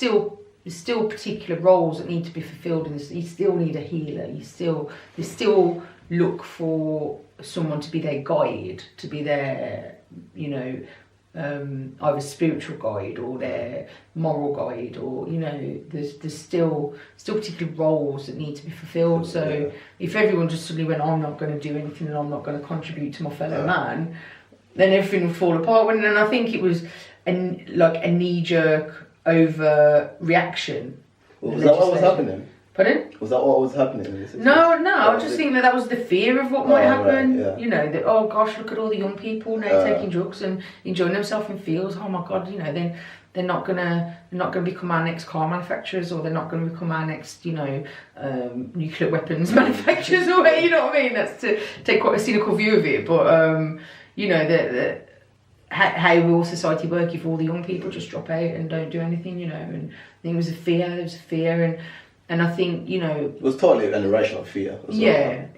still particular roles that need to be fulfilled, and you still need a healer. They still look for someone to be their guide, to be their, either spiritual guide or their moral guide, or there's still particular roles that need to be fulfilled. So if everyone just suddenly went, I'm not going to do anything and I'm not going to contribute to my fellow man, then everything would fall apart. And I think it was a knee-jerk overreaction. Well, was that what was happening? Pardon? Was that what was happening? No, I just think that was the fear of what might happen. Right, yeah. That, oh gosh, look at all the young people now taking drugs and enjoying themselves in fields. Oh my God, then they're not gonna become our next car manufacturers, or they're not gonna become our next, nuclear weapons manufacturers, or you know what I mean? That's to take quite a cynical view of it, but how will society work if all the young people just drop out and don't do anything? And I think there was a fear, and I think, it was totally an irrational fear. Yeah.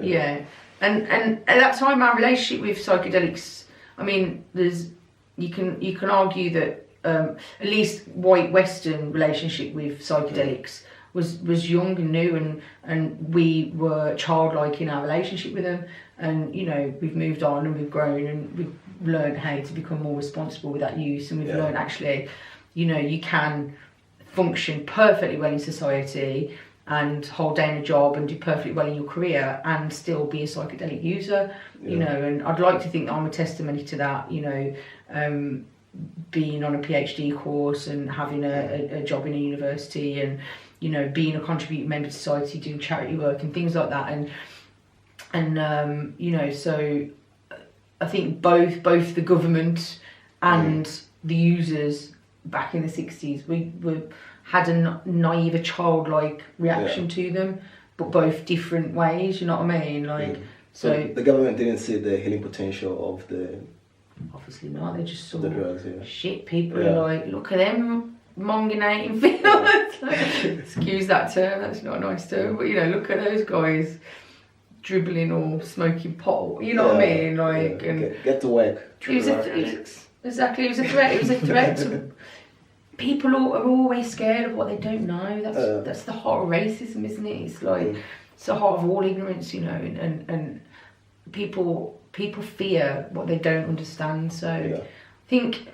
And at that time, our relationship with psychedelics, I mean, you can argue that at least white Western relationship with psychedelics was young and new, and we were childlike in our relationship with them, and we've moved on and we've grown and we've learned how to become more responsible with that use, and we've learned actually, you can function perfectly well in society and hold down a job and do perfectly well in your career and still be a psychedelic user, and I'd like to think that I'm a testimony to that, being on a PhD course and having a job in a university, and being a contributing member to society, doing charity work and things like that, and so I think both the government and the users back in the 60s, we had a naive, a childlike reaction to them, but both different ways, you know what I mean? So the government didn't see the healing potential of the... Obviously not, they just saw the drugs, shit, people are like, look at them monging out in fields. Excuse that term, that's not a nice term, but look at those guys dribbling or smoking pot, you know what I mean? And get to work. It was a threat to... People are always scared of what they don't know. That's the heart of racism, isn't it? It's like it's the heart of all ignorance, and people fear what they don't understand. So I think,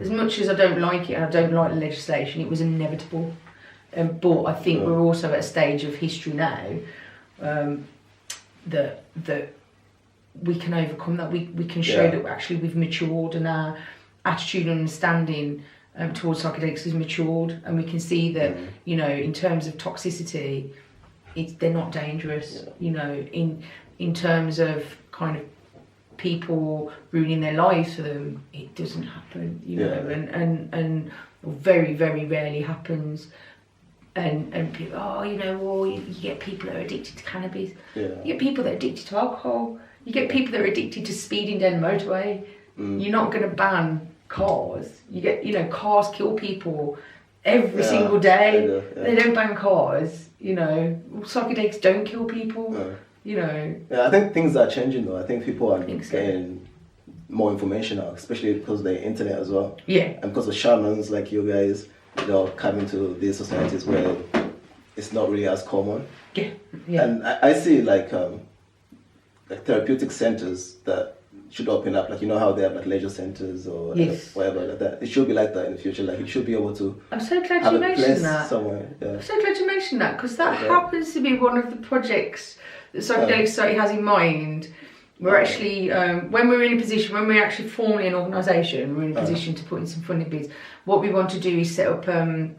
as much as I don't like it and I don't like the legislation, it was inevitable. But I think we're also at a stage of history now that we can overcome that. We can show that actually we've matured, and our attitude and understanding towards psychedelics has matured, and we can see that in terms of toxicity, they're not dangerous. In terms of kind of people ruining their lives for them, it doesn't happen. And very, very rarely happens. And people, you get people that are addicted to cannabis. You get people that are addicted to alcohol. You get people that are addicted to speeding down the motorway. You're not going to ban cars. You get, cars kill people every single day. They don't ban cars. Psychedelics don't kill people. Yeah, I think things are changing though. I think people are getting more information now, especially because of the internet as well. Yeah. And because of shamans like you guys, coming to these societies where it's not really as common. Yeah. And I see like therapeutic centers that should open up, like how they have like leisure centers or whatever like that. It should be like that in the future. Like you should be able to. I'm so glad you mentioned that. Somewhere. Yeah. I'm so glad you mentioned that, because that happens to be one of the projects that Psychedelic Society has in mind. We're actually when we're actually formally an organisation, we're in a position to put in some funding bids. What we want to do is set up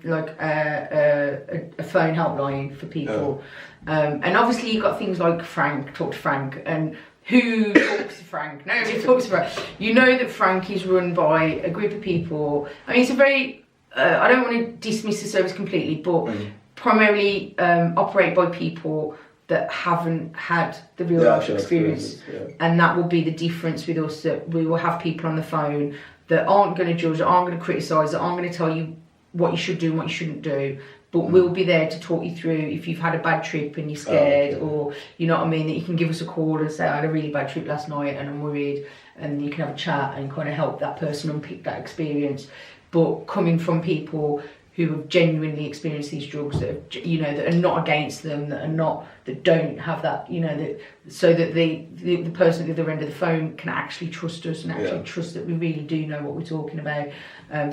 like a phone helpline for people, and obviously you've got things like Frank, talk to Frank, and who talks to Frank? Nobody talks to Frank. You know that Frank is run by a group of people. I mean, it's a very, I don't want to dismiss the service completely, but primarily operate by people that haven't had the real life experience. And that will be the difference with us, that we will have people on the phone that aren't going to judge, that aren't going to criticise, that aren't going to tell you what you should do and what you shouldn't do. But we'll be there to talk you through if you've had a bad trip and you're scared, or you know what I mean, that you can give us a call and say, I had a really bad trip last night and I'm worried, and you can have a chat and kind of help that person unpick that experience. But coming from people who have genuinely experienced these drugs, that have, you know, that are not against them, that don't have that, you know, that so that the person at the other end of the phone can actually trust us and actually trust that we really do know what we're talking about.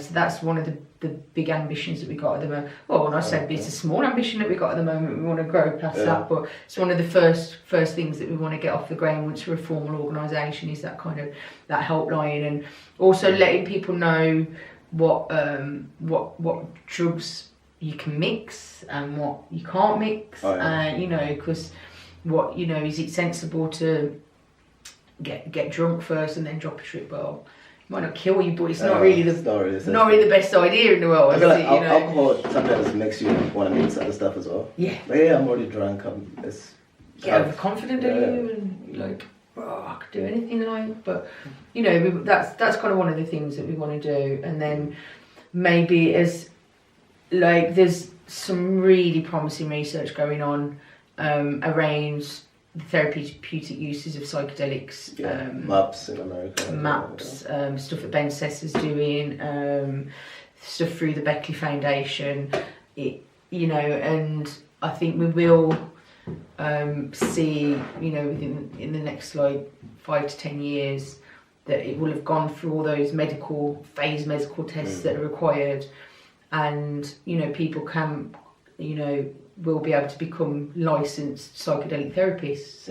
So that's one of the big ambitions that we got at the moment. Well, when I said it's a small ambition that we got at the moment, we want to grow past that, but it's one of the first things that we want to get off the ground once we're a formal organisation, is that kind of that helpline, and also letting people know what drugs you can mix and what you can't mix, you know, because what, you know, is it sensible to get drunk first and then drop a trip? Well, it might not kill you, but it's not really the best idea in the world. I feel like alcohol sometimes makes you want to mix other stuff as well. Yeah. But yeah, I'm already drunk. Get overconfident in you, and like, oh, I could do anything, like. But you know, that's kind of one of the things that we want to do. And then maybe as like, there's some really promising research going on around the therapeutic uses of psychedelics. MAPS in America. MAPS, stuff that Ben Sess is doing, stuff through the Beckley Foundation. You know, and I think we will see, you know, in the next like 5 to 10 years, that it will have gone through all those medical tests that are required, and you know, people can, you know, will be able to become licensed psychedelic therapists.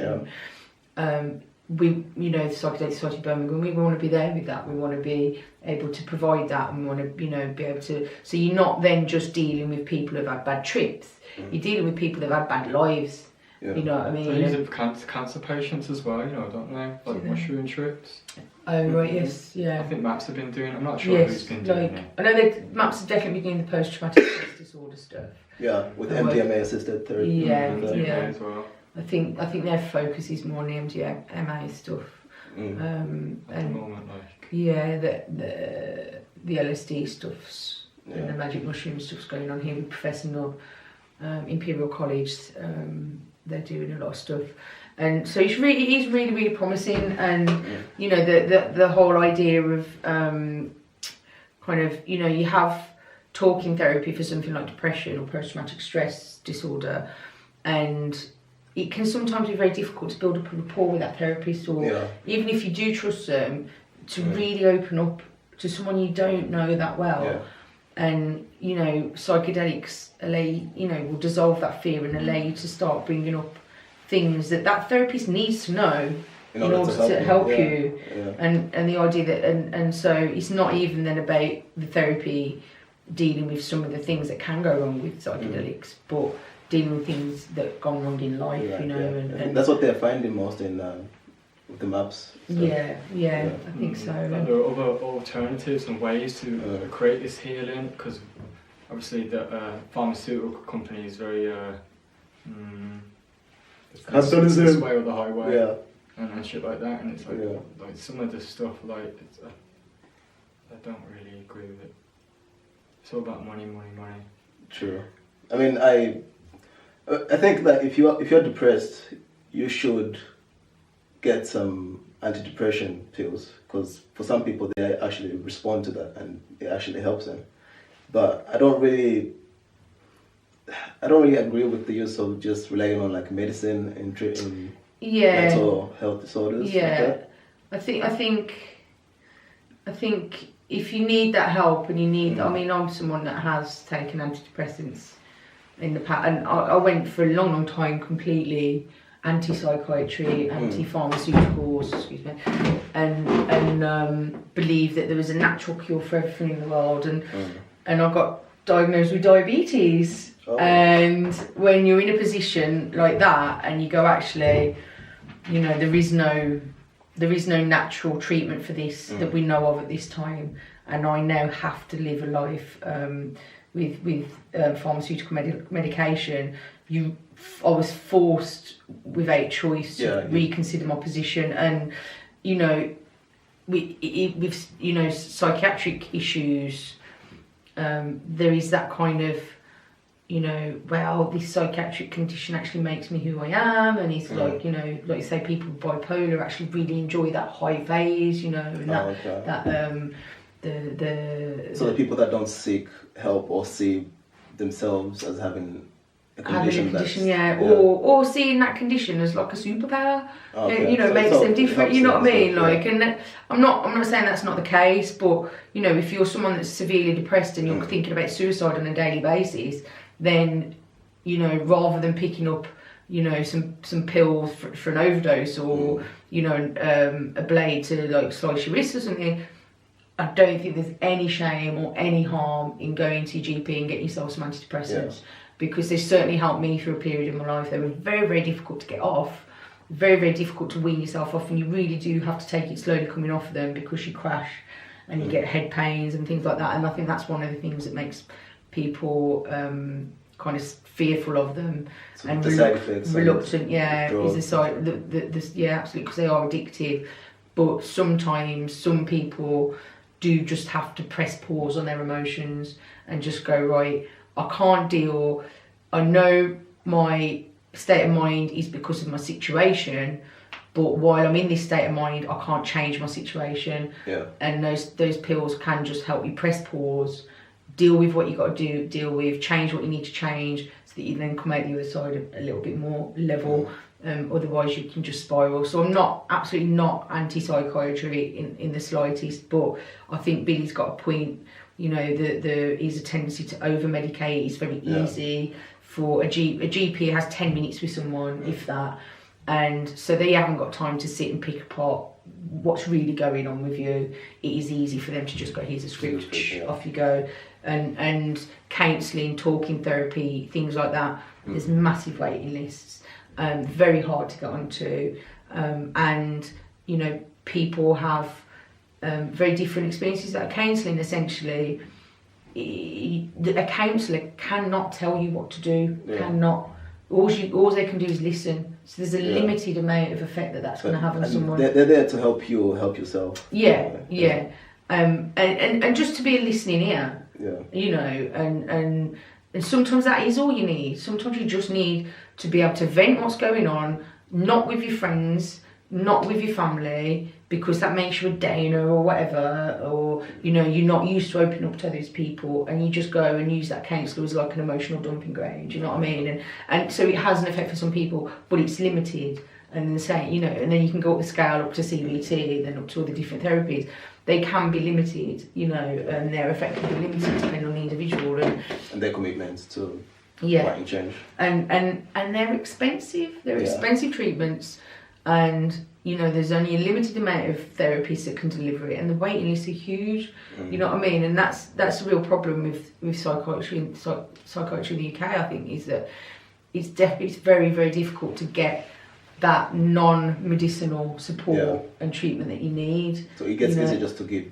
We, you know, the Psychedelic Society of Birmingham, we want to be there with that. We want to be able to provide that, and we want to, you know, be able to. So you're not then just dealing with people who've had bad trips. You're dealing with people who've had bad lives. You know what I mean? They use it for cancer patients as well, you know, don't they? Like mushroom trips. Oh right, yes, yeah. I think MAPS have been doing. I'm not sure who's been doing it. I know that MAPS have definitely been doing the post-traumatic stress disorder stuff. Yeah, with MDMA assisted therapy. Yeah. As well. I think their focus is more on the MDMA stuff. At the moment, like. Yeah, the LSD stuff's and the magic mushroom stuff's going on here with Professor Null, Imperial College. They're doing a lot of stuff, and so it is really promising. And you know, the whole idea of kind of, you know, you have talking therapy for something like depression or post-traumatic stress disorder, and it can sometimes be very difficult to build up a rapport with that therapist, or even if you do trust them, to really open up to someone you don't know that well. And you know, psychedelics will dissolve that fear and allow you to start bringing up things that therapist needs to know in order to help you. And the idea that and so it's not even then about the therapy dealing with some of the things that can go wrong with psychedelics, but dealing with things that have gone wrong in life, you know. And that's what they're finding most in with the MAPS. Yeah, I think so. And there are other alternatives and ways to create this healing, because obviously the pharmaceutical company is very it's this way or the highway, and shit like that, and it's like like some of the stuff, like I don't really agree with it. It's all about money. True. I mean, I think that if you're depressed, you should get some antidepressant pills, because for some people they actually respond to that and it actually helps them. But I don't really agree with the use of just relying on like medicine in mental health disorders. Yeah, like that. I think if you need that help and you need, I mean, I'm someone that has taken antidepressants in the past, and I went for a long time completely anti-psychiatry, anti-pharmaceuticals, and believed that there was a natural cure for everything in the world, and I got diagnosed with diabetes. And when you're in a position like that and you go, actually, you know, there is no natural treatment for this that we know of at this time, and I now have to live a life with pharmaceutical medication. I was forced without choice to reconsider my position, and you know, with you know, psychiatric issues, there is that kind of, you know, well, this psychiatric condition actually makes me who I am, and it's like, you know, like you say, people with bipolar actually really enjoy that high phase, you know, and So the people that don't seek help or see themselves as having a condition, or seeing that condition as like a superpower, okay. So makes them different. You know what I mean? Like, and I'm not saying that's not the case, but if you're someone that's severely depressed and you're thinking about suicide on a daily basis, then rather than picking up some pills for an overdose or a blade to like slice your wrist or something, I don't think there's any shame or any harm in going to your GP and getting yourself some antidepressants. Because they certainly helped me through a period in my life. They were very, very difficult to get off, very, very difficult to wean yourself off, and you really do have to take it slowly coming off of them because you crash and you get head pains and things like that. And I think that's one of the things that makes people kind of fearful of them and the side effects, reluctant. Is the side, absolutely, because they are addictive. But sometimes some people do just have to press pause on their emotions and just go, right, I can't deal. I know my state of mind is because of my situation, but while I'm in this state of mind, I can't change my situation. And those pills can just help you press pause, deal with what you got to deal with, change what you need to change, so that you then come out the other side a little bit more level. Otherwise, you can just spiral. So I'm absolutely not anti-psychiatry in the slightest, but I think Billy's got a point. There is a tendency to over-medicate. It's very easy for a GP has 10 minutes with someone, if that, and so they haven't got time to sit and pick apart what's really going on with you. It is easy for them to just go, here's a script, off you go. And counselling, talking therapy, things like that, there's massive waiting lists, very hard to get onto, and people have very different experiences. That counselling, essentially, a counsellor cannot tell you what to do. Cannot. All they can do is listen. So there's a limited amount of effect that's going to have on someone. They're there to help you help yourself. And just to be a listening ear. And sometimes that is all you need. Sometimes you just need to be able to vent what's going on, not with your friends, not with your family, because that makes you a downer or whatever, or you're not used to opening up to those people, and you just go and use that counsellor as like an emotional dumping ground. You know what I mean? And so it has an effect for some people, but it's limited. And then and then you can go up the scale up to CBT, then up to all the different therapies. They can be limited, and they're effectively limited depending on the individual and their commitments to fighting change. And they're expensive. They're expensive treatments. And there's only a limited amount of therapists that can deliver it, and the waiting lists are huge. You know what I mean? And that's a real problem with psychiatry in the UK. I think is that it's very, very difficult to get that non-medicinal support and treatment that you need. So it gets easy just to give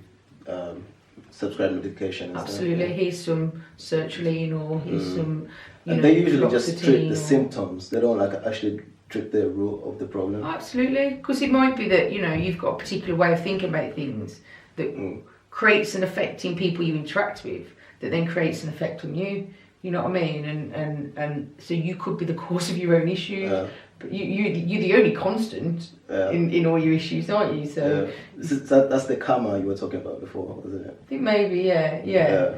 prescribed medication. Absolutely. Here's some sertraline, or here's some. And they usually just treat the symptoms. They don't actually treat the root of the problem. Absolutely, because it might be that you've got a particular way of thinking about things that creates an effect in people you interact with, that then creates an effect on you. You know what I mean? And so you could be the cause of your own issues, but you're the only constant in all your issues, aren't you? So that's the karma you were talking about before, wasn't it? I think maybe, yeah.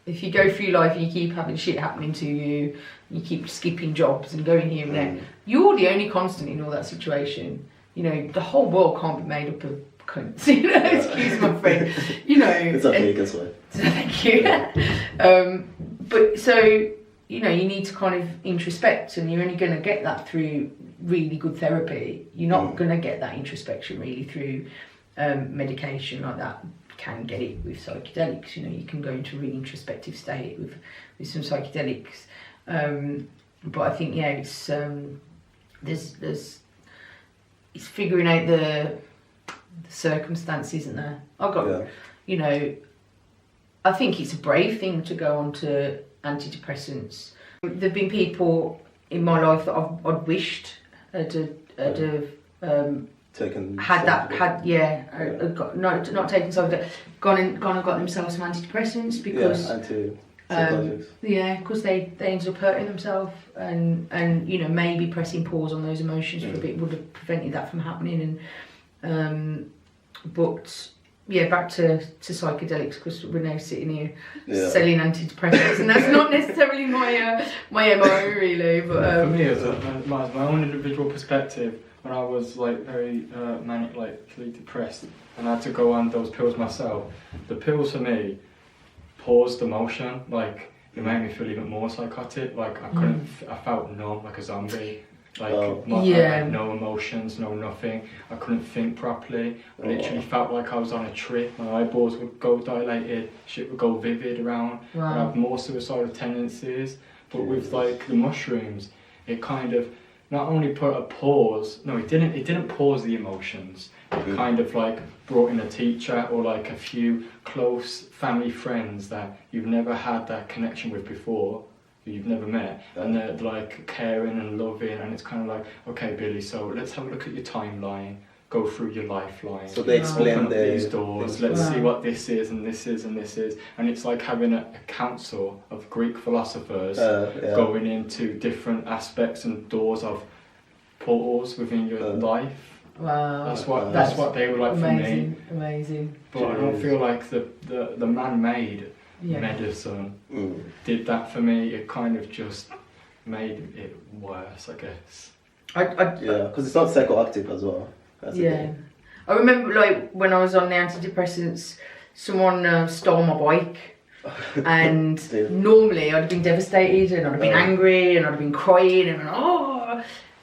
If you go through life and you keep having shit happening to you, you keep skipping jobs and going here and there, you're the only constant in all that situation. The whole world can't be made up of cunts. Excuse my friend. It's okay, you can swear. Thank you. But so you need to kind of introspect, and you're only going to get that through really good therapy. You're not going to get that introspection really through medication like that. Can get it with psychedelics. You can go into a really introspective state with some psychedelics. But I think it's there's it's figuring out the circumstances, isn't there? I think it's a brave thing to go on to antidepressants. There've been people in my life that I'd wished had taken not taken something, gone and got themselves some antidepressants because because they ended up hurting themselves, and maybe pressing pause on those emotions for a bit would have prevented that from happening. And but yeah, back to psychedelics, because we're now sitting here Yeah. selling antidepressants, and that's not necessarily my MO really. But for me, as my own individual perspective, when I was like very manically depressed, and I had to go on those pills myself, the pills for me paused emotion. Like it made me feel even more psychotic. Like I couldn't, I felt numb, like a zombie. Like I had no emotions, no nothing. I couldn't think properly. I literally felt like I was on a trip. My eyeballs would go dilated, shit would go vivid around. Wow. I'd have more suicidal tendencies. But with like the mushrooms, it kind of not only put a pause. No, it didn't pause the emotions. It kind of like brought in a teacher or like a few close family friends that you've never had that connection with before, who you've never met, and they're like caring and loving, and it's kind of like, okay, Billy, so let's have a look at your timeline, go through your lifeline. So they explain open up these doors, let's see what this is and this is and this is, and it's like having a council of Greek philosophers going into different aspects and doors of portals within your life. wow, That's what they were like amazing, for me. amazing. But I don't feel like the man-made medicine did that for me. It kind of just made it worse, I guess. Yeah, because it's not psychoactive as well. That's I remember like when I was on the antidepressants, someone stole my bike, and normally I'd have been devastated and I'd have been angry and I'd have been crying and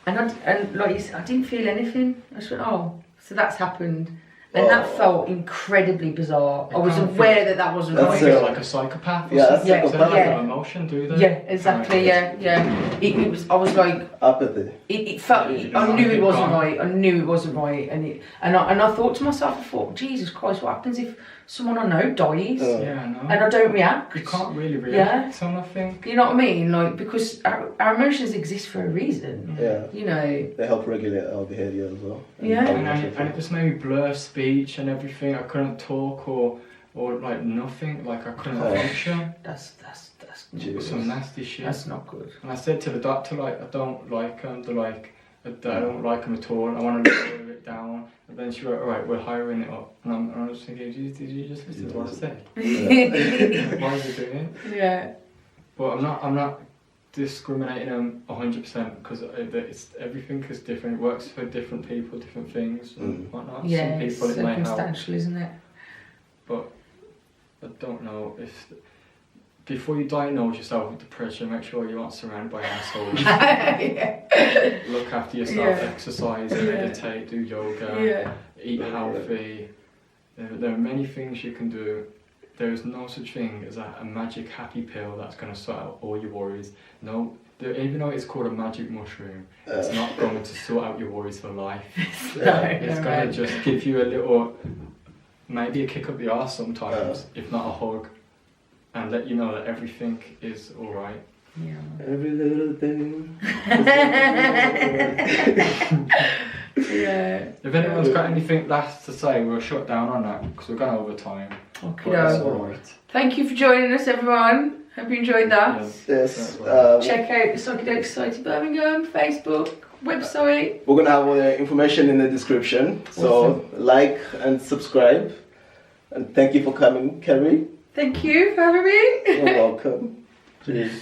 and like you said, I didn't feel anything. I just went, oh, so that's happened. And that felt incredibly bizarre. I was aware that wasn't They don't right. feel like a psychopath or something. Yeah, They don't have emotion, do they? Yeah, exactly. Yeah. It was. I was like apathy. It felt. I knew it wasn't right. I knew it wasn't right, and I thought to myself, I thought, Jesus Christ, what happens if someone I know dies? Yeah, I know. And I don't react. You can't really react on nothing. You know what I mean? Like, because our emotions exist for a reason. Yeah. You know. They help regulate our behaviour as well. Yeah. And it just made me blur speech and everything. I couldn't talk or like nothing. Like I couldn't function. That's some nasty shit. That's not good. And I said to the doctor, like, I don't like them. They're like, I don't like them at all. I want to lower it down. And then she went, all right, we're hiring it up. And I was thinking, did you just listen to what I said? Why are you doing it? Yeah. But I'm not discriminating them 100% because it's everything is different. It works for different people, different things and whatnot. Yeah, some people it's it may help. circumstantial, isn't it? But I don't know if. Before you diagnose yourself with depression, make sure you aren't surrounded by assholes. Look after yourself, exercise, meditate, do yoga, eat healthy. There are many things you can do. There is no such thing as a magic happy pill that's going to sort out all your worries. No, even though it's called a magic mushroom, it's not going to sort out your worries for life. It's going to just give you a little, maybe a kick up the arse sometimes, if not a hug. And let you know that everything is alright. Yeah. Every little thing. Yeah. If anyone's got anything last to say, we'll shut down on that because we're going over time. Okay. That's alright. Thank you for joining us, everyone. Hope you enjoyed that. Yes. Check out the Psychedelic Society Birmingham Facebook website. We're gonna have all the information in the description. So like and subscribe. And thank you for coming, Kerry. Thank you for having me. You're welcome. Cheers.